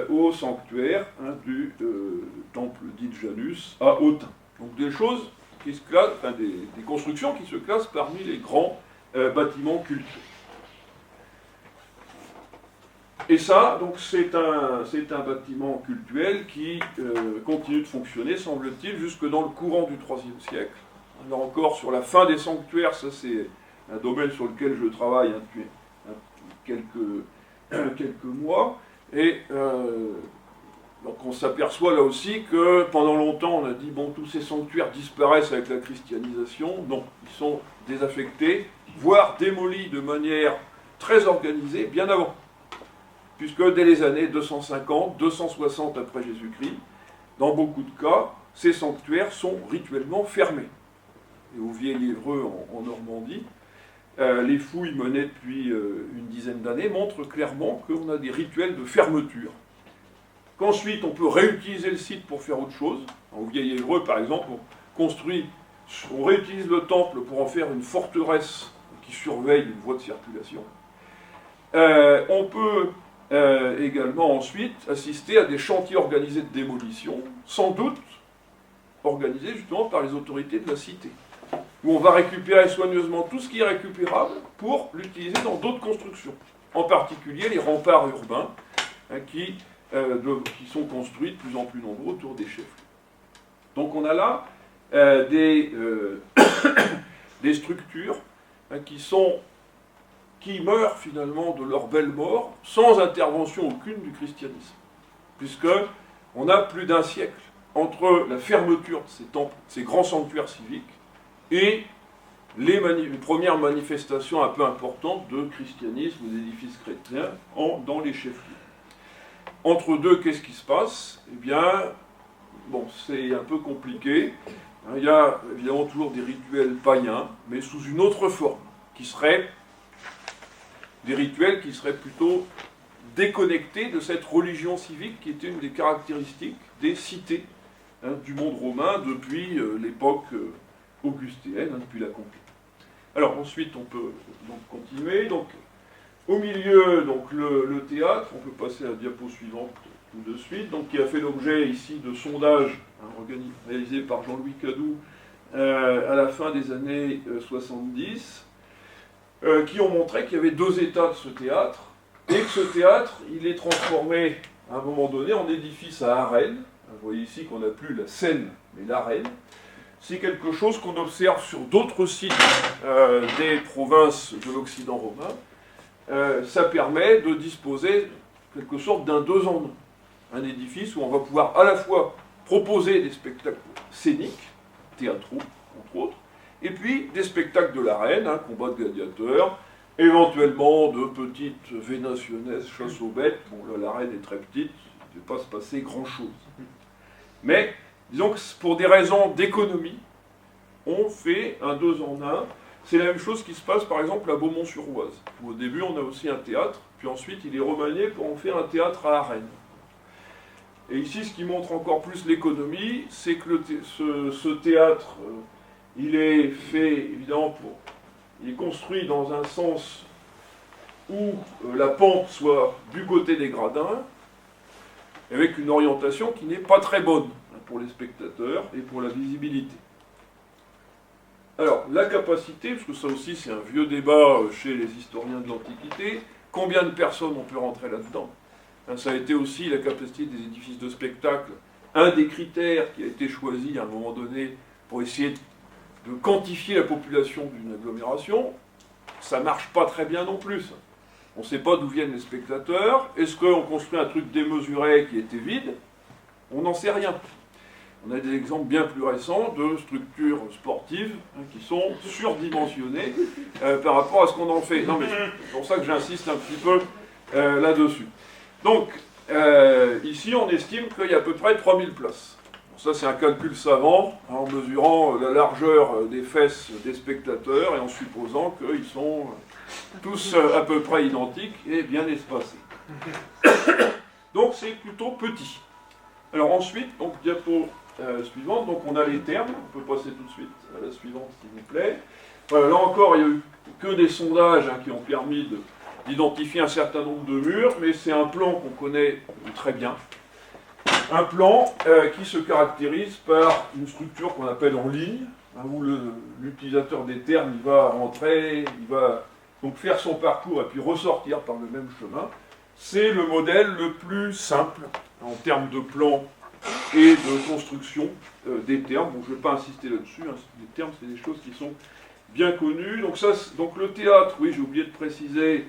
au sanctuaire du temple dit Janus à Autun. Donc des choses qui se classent, des constructions qui se classent parmi les grands bâtiments cultuels. Et ça, donc c'est un bâtiment cultuel qui continue de fonctionner, semble-t-il, jusque dans le courant du IIIe siècle. Là encore, sur la fin des sanctuaires, ça c'est un domaine sur lequel je travaille depuis quelques mois. Et donc on s'aperçoit là aussi que pendant longtemps on a dit bon, tous ces sanctuaires disparaissent avec la christianisation. Non, ils sont désaffectés, voire démolis de manière très organisée bien avant. Puisque dès les années 250, 260 après Jésus-Christ, dans beaucoup de cas, ces sanctuaires sont rituellement fermés. Et au Vieil-Évreux en Normandie, les fouilles menées depuis une dizaine d'années montrent clairement qu'on a des rituels de fermeture. Qu'ensuite on peut réutiliser le site pour faire autre chose. Au Vieil-Évreux, par exemple, on réutilise le temple pour en faire une forteresse qui surveille une voie de circulation. On peut également ensuite assister à des chantiers organisés de démolition, sans doute organisés justement par les autorités de la cité, où on va récupérer soigneusement tout ce qui est récupérable pour l'utiliser dans d'autres constructions, en particulier les remparts urbains qui sont construits de plus en plus nombreux autour des chefs. Donc on a là des structures qui meurent finalement de leur belle mort sans intervention aucune du christianisme, puisque on a plus d'un siècle entre la fermeture de ces temples, ces grands sanctuaires civiques, et les premières manifestations un peu importantes de christianisme ou d'édifices chrétiens dans les chefs-lieux. Entre deux, qu'est-ce qui se passe? Eh bien, bon, c'est un peu compliqué. Il y a évidemment toujours des rituels païens, mais sous une autre forme, qui seraient des rituels qui seraient plutôt déconnectés de cette religion civique qui était une des caractéristiques des cités du monde romain depuis l'époque augustéenne, depuis la conquête. Alors ensuite on peut donc continuer. Donc, au milieu, donc, le théâtre, on peut passer à la diapo suivante tout de suite, donc, qui a fait l'objet ici de sondages réalisés par Jean-Louis Cadou à la fin des années 70, qui ont montré qu'il y avait deux états de ce théâtre, et que ce théâtre, il est transformé à un moment donné en édifice à arène. Vous voyez ici qu'on n'a plus la scène, mais l'arène. C'est quelque chose qu'on observe sur d'autres sites des provinces de l'Occident romain, ça permet de disposer, en quelque sorte, d'un deux en un. Un édifice où on va pouvoir à la fois proposer des spectacles scéniques, théâtraux, entre autres, et puis des spectacles de l'arène, combat de gladiateurs, éventuellement de petites vénationnesses, chasse aux bêtes. Bon, là, l'arène est très petite, il ne va pas se passer grand-chose. Mais, disons que pour des raisons d'économie, on fait un deux en un. C'est la même chose qui se passe, par exemple, à Beaumont-sur-Oise, où au début, on a aussi un théâtre, puis ensuite, il est remanié pour en faire un théâtre à arène. Et ici, ce qui montre encore plus l'économie, c'est que ce théâtre, il est fait, évidemment, il est construit dans un sens où la pente soit du côté des gradins, avec une orientation qui n'est pas très bonne pour les spectateurs et pour la visibilité. Alors, la capacité, parce que ça aussi c'est un vieux débat chez les historiens de l'Antiquité, combien de personnes on peut rentrer là-dedans? Ça a été aussi la capacité des édifices de spectacle, un des critères qui a été choisi à un moment donné pour essayer de quantifier la population d'une agglomération. Ça ne marche pas très bien non plus. On ne sait pas d'où viennent les spectateurs. Est-ce qu'on construit un truc démesuré qui était vide? On n'en sait rien. On a des exemples bien plus récents de structures sportives qui sont surdimensionnées par rapport à ce qu'on en fait. Non, mais c'est pour ça que j'insiste un petit peu là-dessus. Donc, ici, on estime qu'il y a à peu près 3000 places. Bon, ça, c'est un calcul savant, en mesurant la largeur des fesses des spectateurs et en supposant qu'ils sont tous à peu près identiques et bien espacés. Donc, c'est plutôt petit. Alors ensuite, donc, diapo suivante, donc on a les termes. On peut passer tout de suite à la suivante, s'il vous plaît. Voilà, là encore, il n'y a eu que des sondages qui ont permis d'identifier un certain nombre de murs, mais c'est un plan qu'on connaît très bien. Un plan qui se caractérise par une structure qu'on appelle en ligne, où l'utilisateur des termes il va rentrer, il va donc faire son parcours et puis ressortir par le même chemin. C'est le modèle le plus simple en termes de plan et de construction des termes. Bon, je ne vais pas insister là-dessus, les termes c'est des choses qui sont bien connues. Donc le théâtre, oui j'ai oublié de préciser,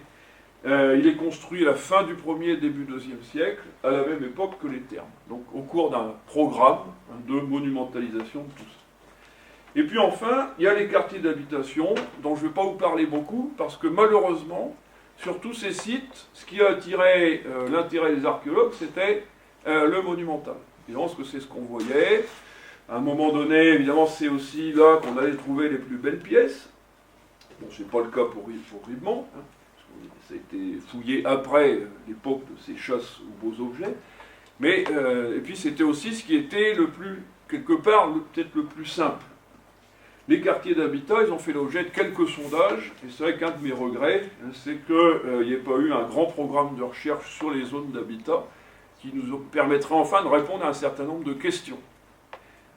il est construit à la fin du 1er, début 2e siècle, à la même époque que les thermes. Donc au cours d'un programme de monumentalisation de tout ça. Et puis enfin, il y a les quartiers d'habitation, dont je ne vais pas vous parler beaucoup, parce que malheureusement, sur tous ces sites, ce qui a attiré l'intérêt des archéologues, c'était le monumental. Évidemment, parce que c'est ce qu'on voyait. À un moment donné, évidemment, c'est aussi là qu'on allait trouver les plus belles pièces. Bon, ce n'est pas le cas pour Ribemont, ça a été fouillé après l'époque de ces chasses aux beaux objets. Mais, et puis c'était aussi ce qui était le plus, quelque part, peut-être le plus simple. Les quartiers d'habitat, ils ont fait l'objet de quelques sondages, et c'est vrai qu'un de mes regrets, c'est qu'il n'y ait pas eu un grand programme de recherche sur les zones d'habitat qui nous permettrait enfin de répondre à un certain nombre de questions.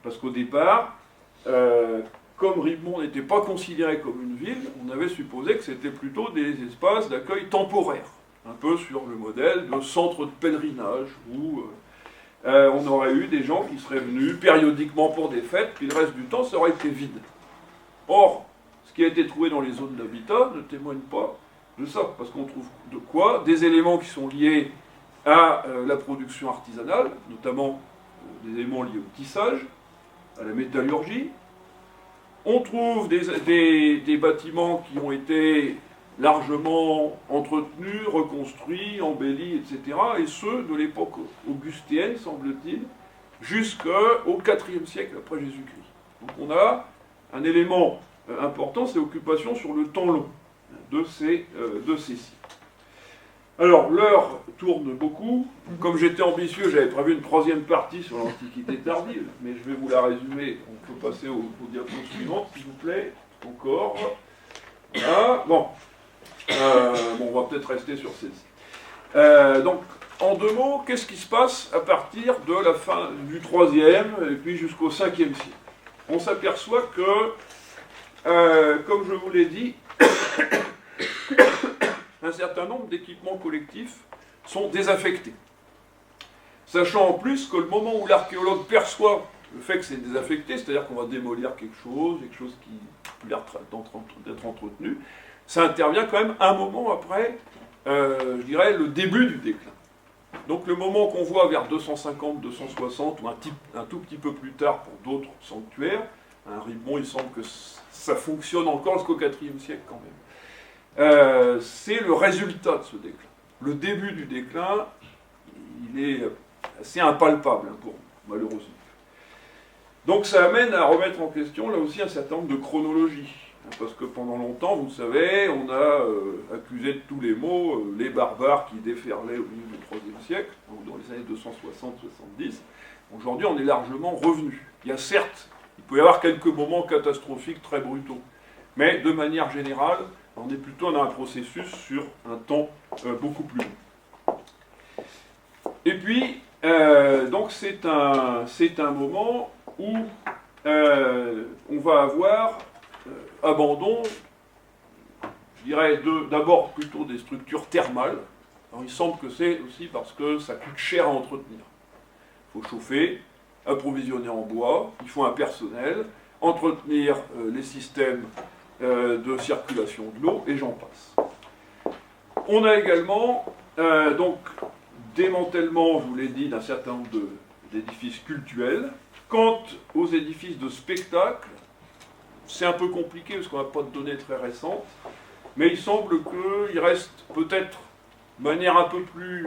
Parce qu'au départ, comme Ribemont n'était pas considéré comme une ville, on avait supposé que c'était plutôt des espaces d'accueil temporaires, un peu sur le modèle de centre de pèlerinage, où on aurait eu des gens qui seraient venus périodiquement pour des fêtes, puis le reste du temps, ça aurait été vide. Or, ce qui a été trouvé dans les zones d'habitat ne témoigne pas de ça, parce qu'on trouve de quoi? Des éléments qui sont liés à la production artisanale, notamment des éléments liés au tissage, à la métallurgie. On trouve des bâtiments qui ont été largement entretenus, reconstruits, embellis, etc., et ceux de l'époque augustéenne, semble-t-il, jusqu'au IVe siècle après Jésus-Christ. Donc on a un élément important, c'est l'occupation sur le temps long de ces sites. Alors, l'heure tourne beaucoup. Comme j'étais ambitieux, j'avais prévu une troisième partie sur l'Antiquité tardive, mais je vais vous la résumer. On peut passer au diapo suivant, s'il vous plaît. Encore. Voilà. Bon, on va peut-être rester sur celle-ci. Donc, en deux mots, qu'est-ce qui se passe à partir de la fin du 3e et puis jusqu'au 5e siècle? On s'aperçoit que, comme je vous l'ai dit, un certain nombre d'équipements collectifs sont désaffectés. Sachant en plus que le moment où l'archéologue perçoit le fait que c'est désaffecté, c'est-à-dire qu'on va démolir quelque chose qui a l'air d'être entretenu, ça intervient quand même un moment après, je dirais, le début du déclin. Donc le moment qu'on voit vers 250, 260, ou un tout petit peu plus tard pour d'autres sanctuaires, Ribemont, il semble que ça fonctionne encore jusqu'au IVe siècle quand même. C'est le résultat de ce déclin. Le début du déclin, il est assez impalpable pour nous, malheureusement. Donc ça amène à remettre en question, là aussi, un certain nombre de chronologies. Parce que pendant longtemps, vous le savez, on a accusé de tous les maux les barbares qui déferlaient au milieu du IIIe siècle, donc dans les années 260-70. Aujourd'hui, on est largement revenu. Il y a certes, il peut y avoir quelques moments catastrophiques très brutaux, mais de manière générale, on est plutôt dans un processus sur un temps beaucoup plus long. Et puis, donc c'est un moment où on va avoir abandon, je dirais, d'abord plutôt des structures thermales. Alors il semble que c'est aussi parce que ça coûte cher à entretenir. Il faut chauffer, approvisionner en bois, il faut un personnel, entretenir les systèmes de circulation de l'eau, et j'en passe. On a également, donc, démantèlement, je vous l'ai dit, d'un certain nombre d'édifices cultuels. Quant aux édifices de spectacle, c'est un peu compliqué parce qu'on n'a pas de données très récentes, mais il semble qu'il reste peut-être de manière un peu plus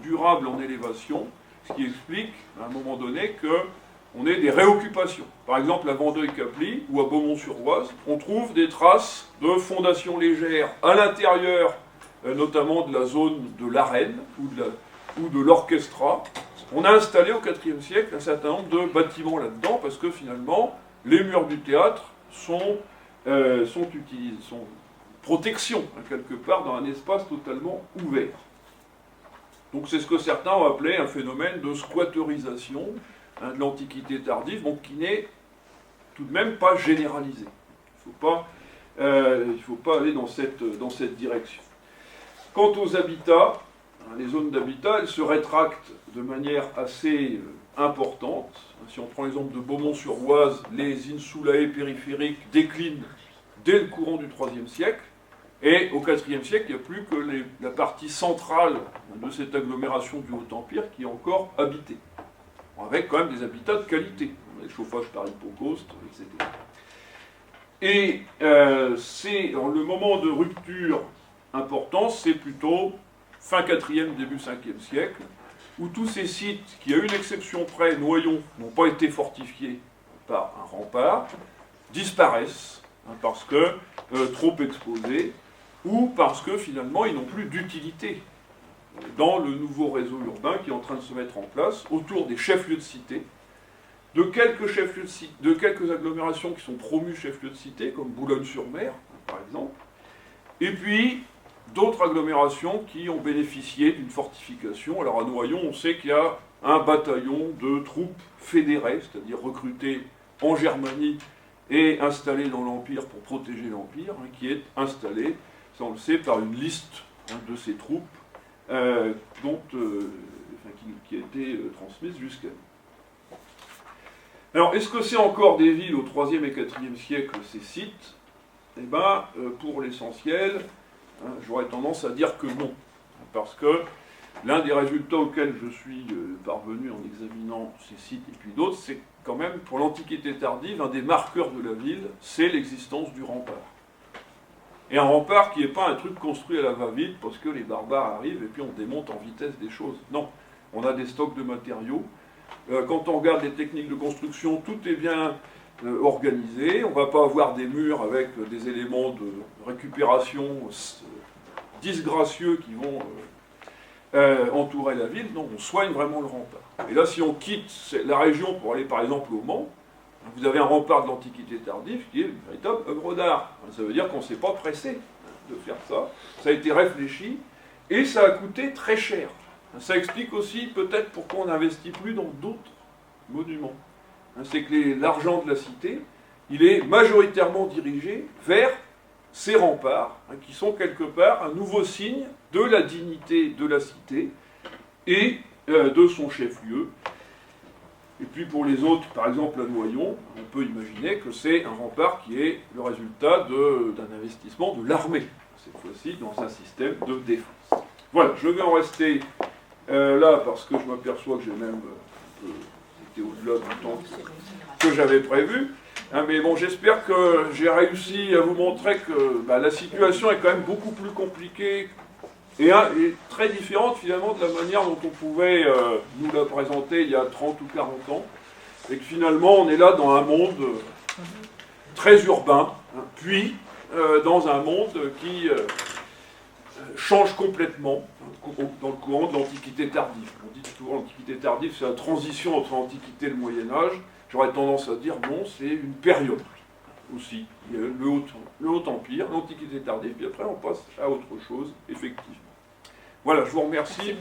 durable en élévation, ce qui explique, à un moment donné, qu'on ait des réoccupations. Par exemple, à Vandeuil-Caply ou à Beaumont-sur-Oise, on trouve des traces de fondations légères à l'intérieur, notamment de la zone de l'arène ou de l'orchestra. On a installé au IVe siècle un certain nombre de bâtiments là-dedans, parce que finalement, les murs du théâtre sont protection, quelque part, dans un espace totalement ouvert. Donc c'est ce que certains ont appelé un phénomène de squatterisation de l'Antiquité tardive, donc qui n'est tout de même pas généralisé. Il ne faut pas aller dans cette direction. Quant aux habitats, les zones d'habitat, elles se rétractent de manière assez importante. Si on prend l'exemple de Beaumont-sur-Oise, les insulae périphériques déclinent dès le courant du IIIe siècle, et au IVe siècle, il n'y a plus que la partie centrale de cette agglomération du Haut-Empire qui est encore habitée, avec quand même des habitats de qualité, les chauffages par hypocauste, etc. Et le moment de rupture important, c'est plutôt fin 4e, début 5e siècle, où tous ces sites, qui à une exception près, Noyon, n'ont pas été fortifiés par un rempart, disparaissent, parce que trop exposés, ou parce que finalement ils n'ont plus d'utilité dans le nouveau réseau urbain qui est en train de se mettre en place autour des chefs-lieux de cité, de quelques agglomérations qui sont promues chefs-lieux de cité, comme Boulogne-sur-Mer, par exemple, et puis d'autres agglomérations qui ont bénéficié d'une fortification. Alors à Noyon, on sait qu'il y a un bataillon de troupes fédérées, c'est-à-dire recrutées en Germanie et installées dans l'Empire pour protéger l'Empire, qui est installée, ça on le sait, par une liste de ces troupes qui a été transmise jusqu'à nous. Alors, est-ce que c'est encore des villes au IIIe et IVe siècle, ces sites ? Eh bien, pour l'essentiel, j'aurais tendance à dire que non. Parce que l'un des résultats auxquels je suis parvenu en examinant ces sites et puis d'autres, c'est quand même, pour l'Antiquité tardive, un des marqueurs de la ville, c'est l'existence du rempart. Et un rempart qui n'est pas un truc construit à la va-vite parce que les barbares arrivent et puis on démonte en vitesse des choses. Non, on a des stocks de matériaux. Quand on regarde les techniques de construction, tout est bien organisé. On ne va pas avoir des murs avec des éléments de récupération disgracieux qui vont entourer la ville. Non, on soigne vraiment le rempart. Et là, si on quitte la région pour aller par exemple au Mans, vous avez un rempart de l'Antiquité tardive qui est une véritable œuvre d'art. Ça veut dire qu'on ne s'est pas pressé de faire ça. Ça a été réfléchi et ça a coûté très cher. Ça explique aussi peut-être pourquoi on n'investit plus dans d'autres monuments. C'est que l'argent de la cité, il est majoritairement dirigé vers ces remparts, qui sont quelque part un nouveau signe de la dignité de la cité et de son chef-lieu. Et puis pour les autres, par exemple à Noyon, on peut imaginer que c'est un rempart qui est le résultat d'un investissement de l'armée, cette fois-ci dans un système de défense. Voilà, je vais en rester là parce que je m'aperçois que j'ai même été au-delà du temps que j'avais prévu. Hein, mais bon, j'espère que j'ai réussi à vous montrer que la situation est quand même beaucoup plus compliquée et très différente finalement de la manière dont on pouvait nous la présenter il y a 30 ou 40 ans, et que finalement on est là dans un monde très urbain, hein, puis dans un monde qui change complètement dans le courant de l'Antiquité tardive. On dit souvent l'Antiquité tardive, c'est la transition entre l'Antiquité et le Moyen-Âge. J'aurais tendance à dire non, c'est une période aussi. Il y a le Haut Empire, l'Antiquité tardive, puis après on passe à autre chose, effectivement. Voilà, je vous remercie.